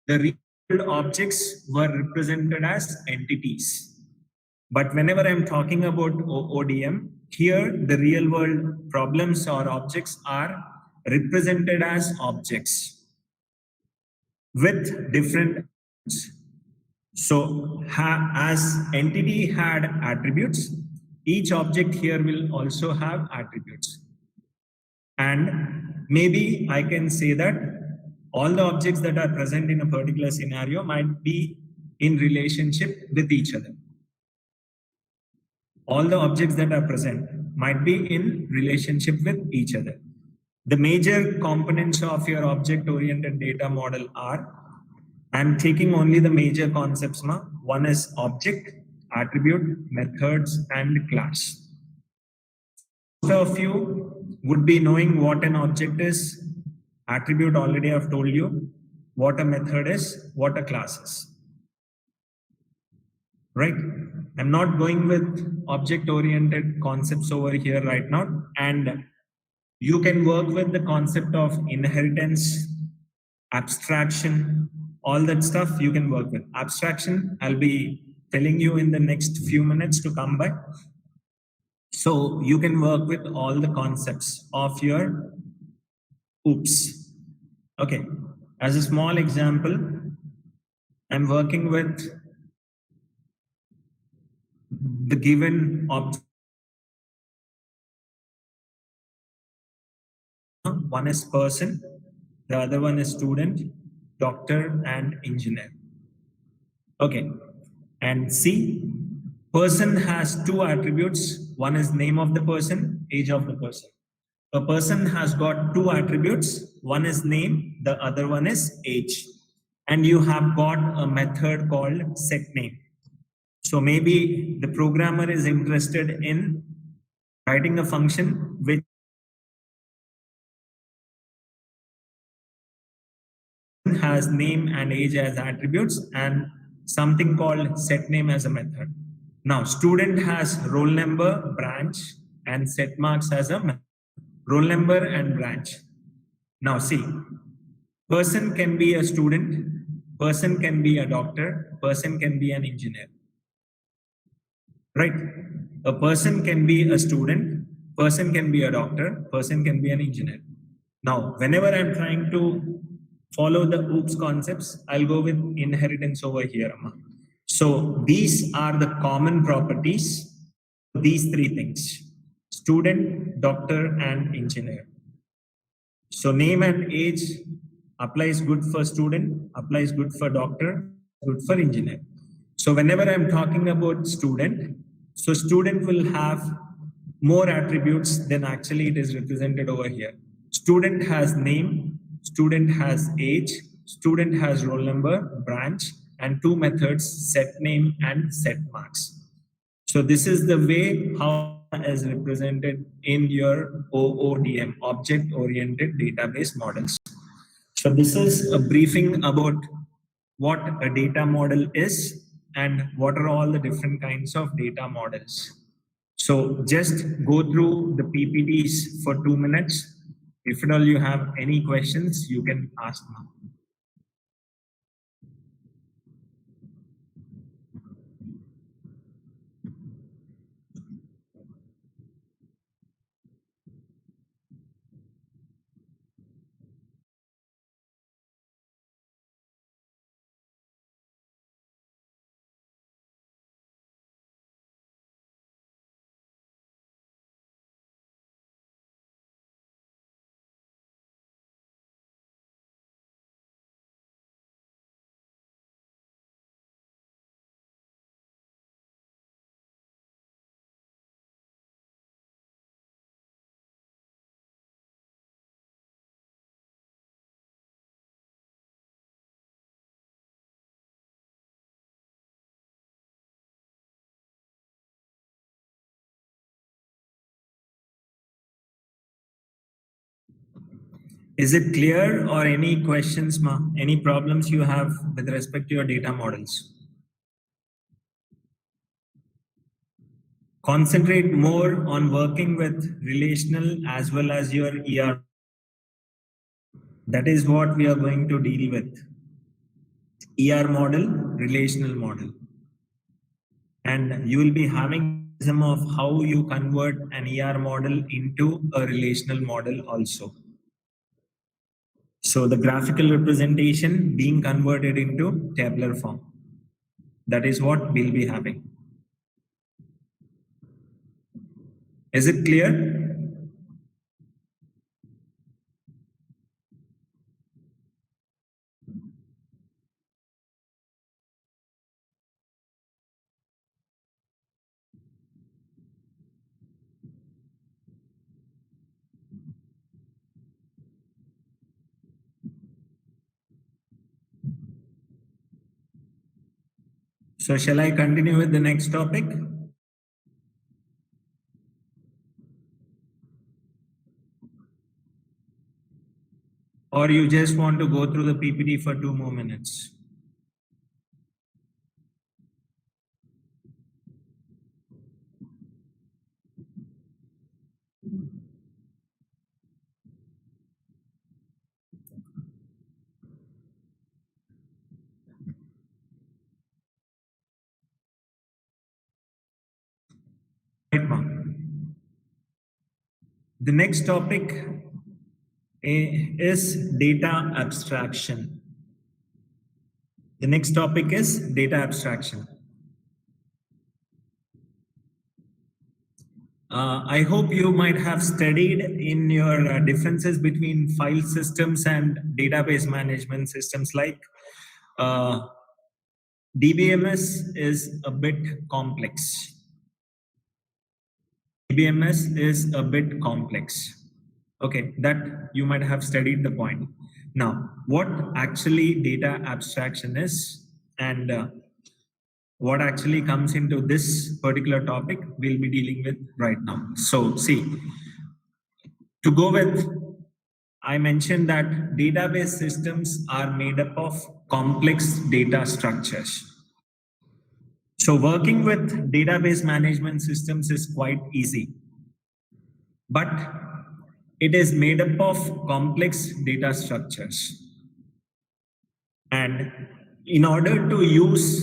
the real world objects were represented as entities. But whenever I'm talking about OODM, here the real world problems or objects are represented as objects with different. So as entity had attributes, each object here will also have attributes. And maybe I can say that all the objects that are present in a particular scenario might be in relationship with each other. All the objects that are present might be in relationship with each other. The major components of your object-oriented data model are, I'm taking only the major concepts. One is object, attribute, methods, and class. Most of you would be knowing what an object is. Attribute, already I've told you. What a method is, what a class is. Right? I'm not going with object-oriented concepts over here right now. And you can work with the concept of inheritance, abstraction, all that stuff you can work with. Abstraction, I'll be telling you in the next few minutes to come by. So you can work with all the concepts of your OOPS. Okay, as a small example, I'm working with the given object. One is person, the other one is student, doctor, and engineer. Okay, and see, person has two attributes. One is name of the person, age of the person. A person has got two attributes. One is name, the other one is age. And you have got a method called setName. So maybe the programmer is interested in writing a function which has name and age as attributes and something called setName as a method. Now, student has roll number, branch, and set marks as a method. Roll number and branch. Now see, person can be a student, person can be a doctor, person can be an engineer. Right? A person can be a student, person can be a doctor, person can be an engineer. Now, whenever I'm trying to follow the OOPS concepts, I'll go with inheritance over here. So these are the common properties, these three things: student, doctor, and engineer. So name and age applies good for student, applies good for doctor, good for engineer. So whenever I'm talking about student, so student will have more attributes than actually it is represented over here. Student has name, student has age, student has roll number, branch, and two methods, set name and set marks. So this is the way how is represented in your OODM, object oriented database models. So this is a briefing about what a data model is and what are all the different kinds of data models. So just go through the PPTs for 2 minutes. If at all you have any questions, you can ask now. Is it clear or any questions, Ma? Any problems you have with respect to your data models? Concentrate more on working with relational as well as your ER. That is what we are going to deal with. ER model, relational model. And you will be having some of how you convert an ER model into a relational model also. So the graphical representation being converted into tabular form. That is what we'll be having. Is it clear? So shall I continue with the next topic? Or you just want to go through the PPT for 2 more minutes? Right, ma'am. The next topic is data abstraction. The next topic is data abstraction. I hope you might have studied in your differences between file systems and database management systems like DBMS is a bit complex. DBMS is a bit complex. Okay, that you might have studied the point. Now, what actually data abstraction is and what actually comes into this particular topic we'll be dealing with right now. So see, to go with, I mentioned that database systems are made up of complex data structures. So working with database management systems is quite easy, but it is made up of complex data structures. And in order to ease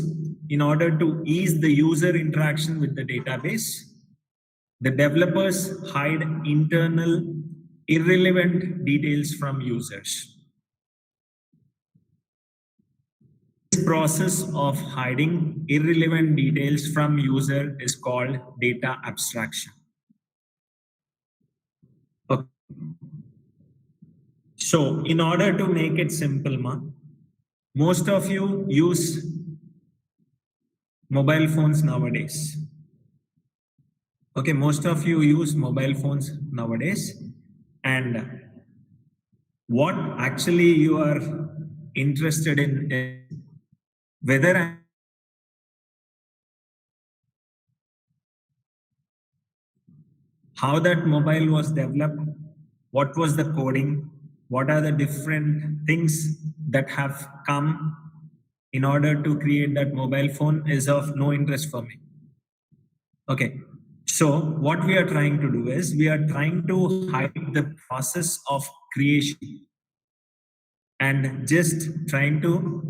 the user interaction with the database, the developers hide internal irrelevant details from users. This process of hiding irrelevant details from user is called data abstraction. Okay. So in order to make it simple, most of you use mobile phones nowadays. Okay, most of you use mobile phones nowadays, and what actually you are interested in is whether how that mobile was developed, what was the coding, what are the different things that have come in order to create that mobile phone is of no interest for me. Okay. So what we are trying to do is we are trying to hide the process of creation and just trying to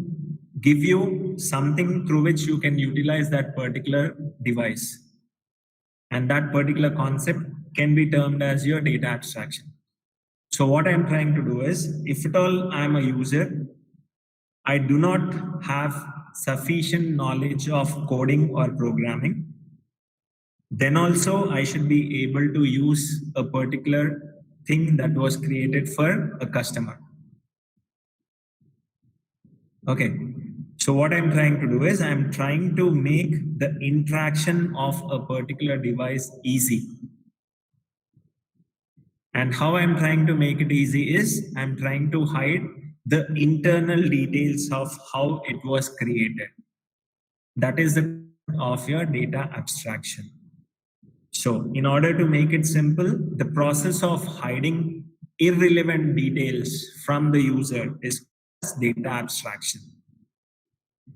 give you something through which you can utilize that particular device. And that particular concept can be termed as your data abstraction. So what I'm trying to do is, if at all I'm a user, I do not have sufficient knowledge of coding or programming, then also I should be able to use a particular thing that was created for a customer. Okay. So what I'm trying to do is I'm trying to make the interaction of a particular device easy. And how I'm trying to make it easy is I'm trying to hide the internal details of how it was created. That is the of your data abstraction. So in order to make it simple, the process of hiding irrelevant details from the user is data abstraction.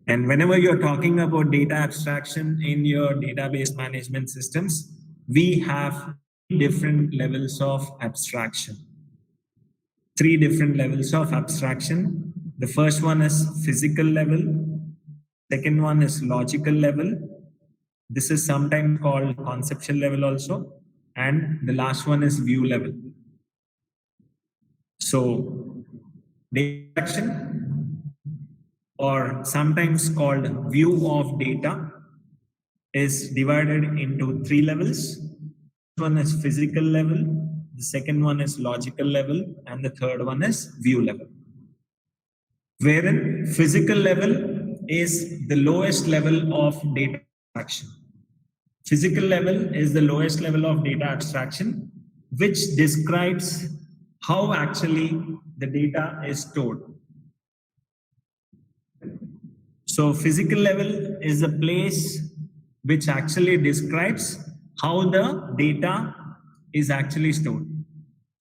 And whenever you're talking about data abstraction in your database management systems, we have different levels of abstraction. 3 different levels of abstraction. The first one is physical level. Second one is logical level. This is sometimes called conceptual level also. And the last one is view level. So data abstraction, or sometimes called view of data, is divided into 3 levels. One is physical level, the second one is logical level, and the third one is view level. Wherein physical level is the lowest level of data abstraction. Physical level is the lowest level of data abstraction, which describes how actually the data is stored. So physical level is a place which actually describes how the data is actually stored.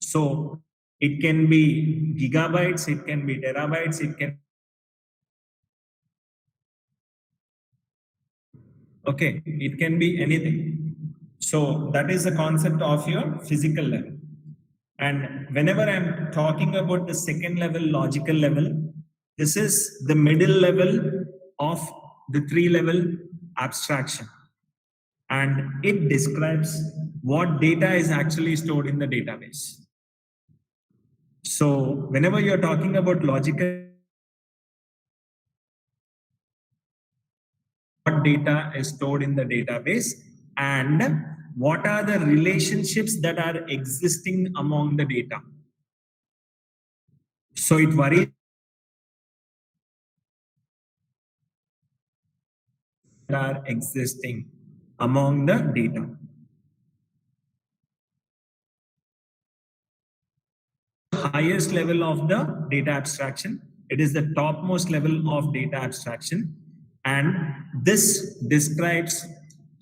So it can be gigabytes, it can be terabytes, it can. Okay, it can be anything. So that is the concept of your physical level. And whenever I'm talking about the second level, logical level, this is the middle level of the 3 level abstraction. And it describes what data is actually stored in the database. So whenever you're talking about logical, what data is stored in the database and what are the relationships that are existing among the data. So it varies that are existing among the data. Highest level of the data abstraction. It is the topmost level of data abstraction. And this describes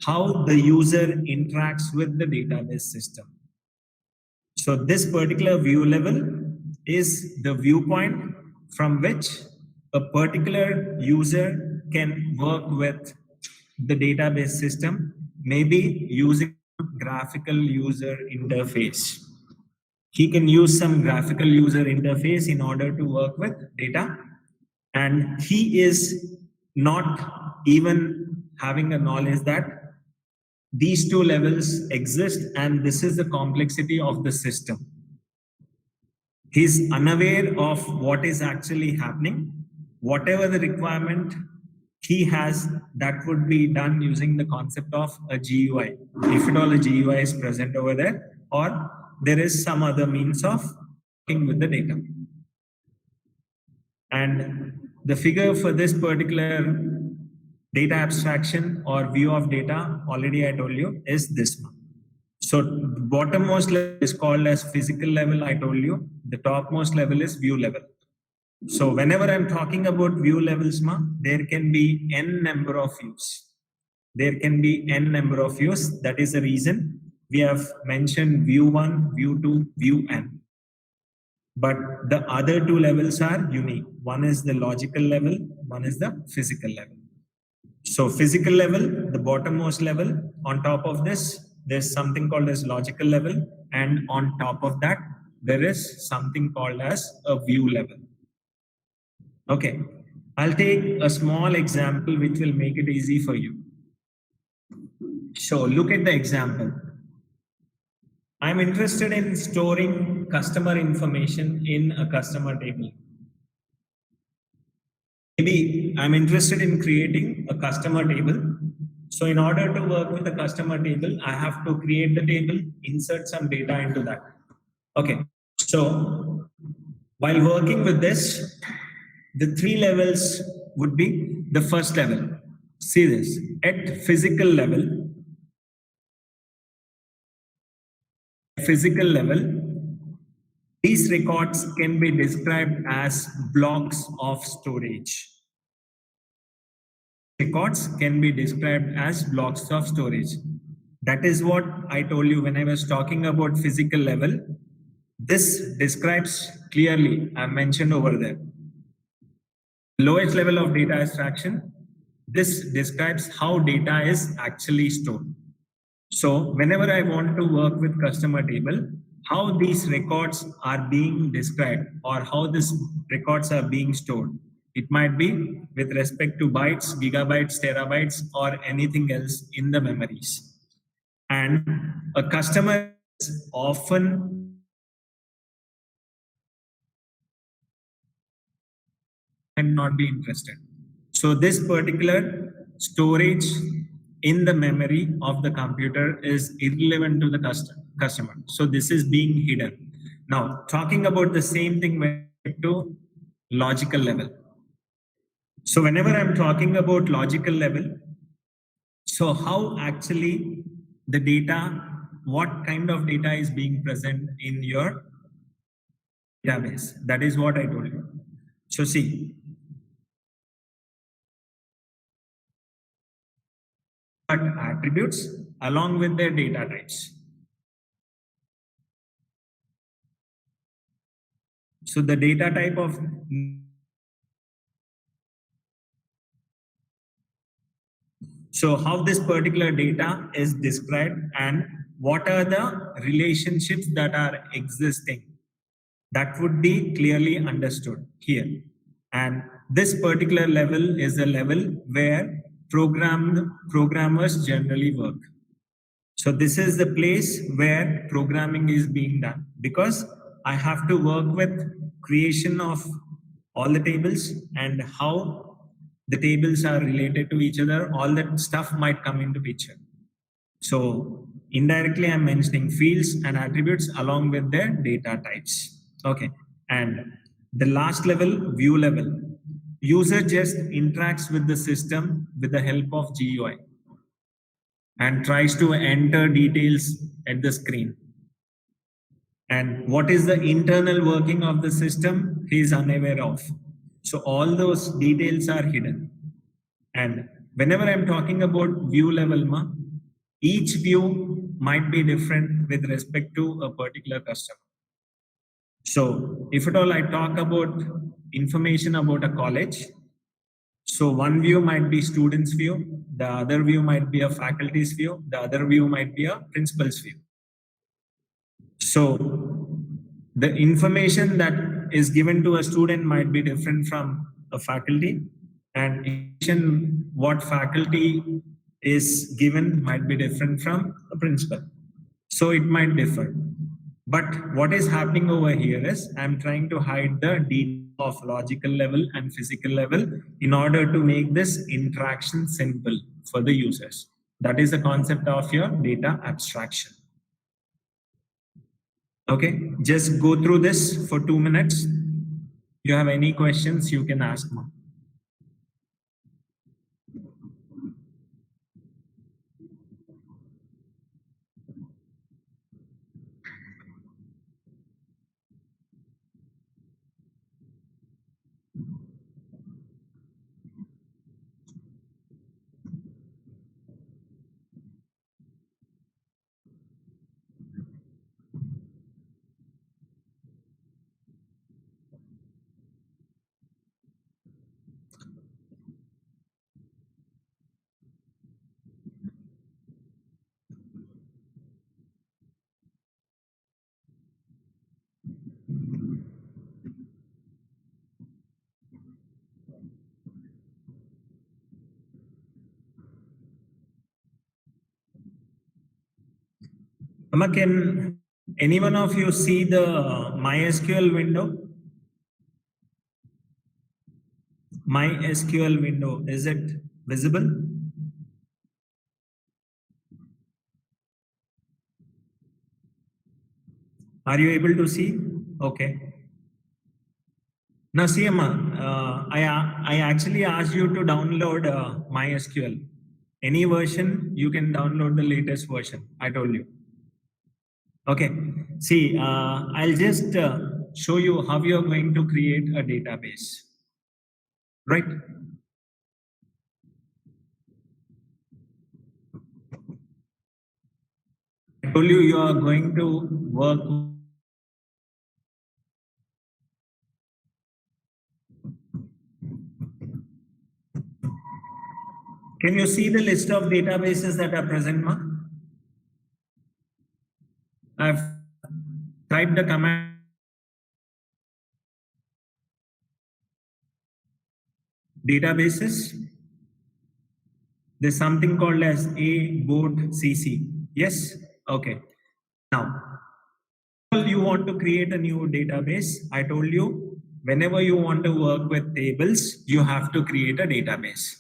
how the user interacts with the database system. So this particular view level is the viewpoint from which a particular user can work with the database system, maybe using graphical user interface. He can use some graphical user interface in order to work with data, and he is not even having a knowledge that these 2 levels exist and this is the complexity of the system. He's unaware of what is actually happening. Whatever the requirement he has, that would be done using the concept of a GUI, if at all a GUI is present over there, or there is some other means of working with the data. And the figure for this particular Data abstraction or view of data, already I told you, is this one. So the bottommost level is called as physical level, I told you. The topmost level is view level. So whenever I'm talking about view levels, there can be n number of views. There can be n number of views. That is the reason we have mentioned view 1, view 2, view n. But the other two levels are unique. One is the logical level, one is the physical level. So physical level, the bottommost level, on top of this, there's something called as logical level. And on top of that, there is something called as a view level. Okay, I'll take a small example which will make it easy for you. So look at the example. I'm interested in storing customer information in a customer table. Maybe I'm interested in creating a customer table. So in order to work with a customer table, I have to create the table, insert some data into that. Okay, so while working with this, the three levels would be the first level. See this, at physical level, these records can be described as blocks of storage. Records can be described as blocks of storage. That is what I told you when I was talking about physical level. This describes clearly, I mentioned over there. Lowest level of data abstraction, this describes how data is actually stored. So whenever I want to work with customer table, how these records are being described or how these records are being stored. It might be with respect to bytes, gigabytes, terabytes, or anything else in the memories. And a customer is often and not be interested. So this particular storage in the memory of the computer is irrelevant to the customer. So this is being hidden. Now, talking about the same thing when to logical level. So whenever I'm talking about logical level, so how actually the data, what kind of data is being present in your database? That is what I told you. So see, attributes along with their data types. So the data type of so how this particular data is described and what are the relationships that are existing, that would be clearly understood here. And this particular level is a level where programmers generally work. So this is the place where programming is being done, because I have to work with creation of all the tables and how the tables are related to each other. All that stuff might come into picture. So indirectly, I'm mentioning fields and attributes along with their data types. Okay. And the last level, view level. User just interacts with the system with the help of GUI and tries to enter details at the screen. And what is the internal working of the system, he is unaware of. So all those details are hidden. And whenever I'm talking about view level, each view might be different with respect to a particular customer. So if at all I talk about information about a college, so one view might be student's view, the other view might be a faculty's view, the other view might be a principal's view. So the information that is given to a student might be different from a faculty, and what faculty is given might be different from a principal. So it might differ. But what is happening over here is I'm trying to hide the detail of logical level and physical level in order to make this interaction simple for the users. That is the concept of your data abstraction. Okay, just go through this for 2 minutes. You have any questions, you can ask me. Amma, can any one of you see the MySQL window? MySQL window, is it visible? Are you able to see? Okay. Now, see, Amma, I actually asked you to download MySQL. Any version, you can download the latest version. I told you. Okay. See, I'll just show you how you're going to create a database. Right? I told you you are going to work. Can you see the list of databases that are present, Ma? I've typed the command. Databases. There's something called as a board CC. Yes? Okay. Now, you want to create a new database. I told you, whenever you want to work with tables, you have to create a database.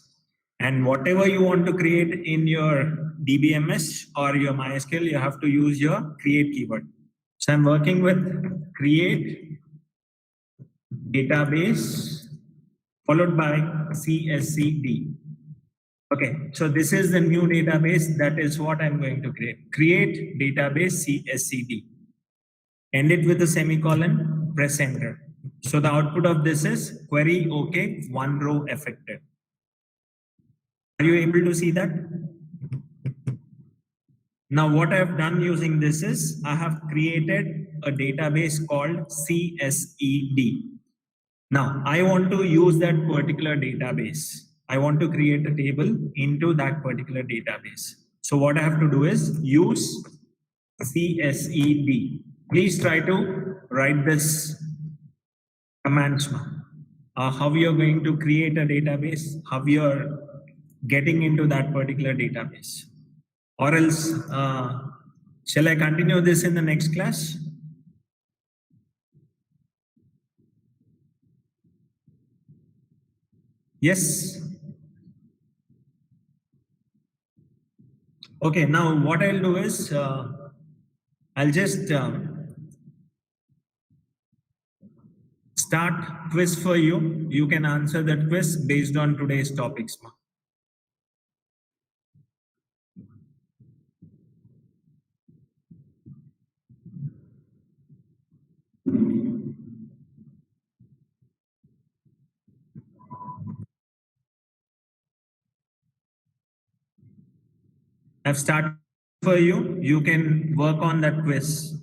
And whatever you want to create in your DBMS or your MySQL, you have to use your create keyword. So I'm working with create database followed by CSCD. Okay, so this is the new database. That is what I'm going to create. Create database CSCD. End it with a semicolon, press enter. So the output of this is query okay, one row affected. Are you able to see that? Now what I've done using this is I have created a database called CSED. Now I want to use that particular database. I want to create a table into that particular database. So what I have to do is use CSED. Please try to write this commands now. How you're going to create a database, how you're getting into that particular database. Or else, shall I continue this in the next class? Yes. Okay, now what I'll do is, I'll just start quiz for you. You can answer that quiz based on today's topics. I've started for you. You can work on that quiz.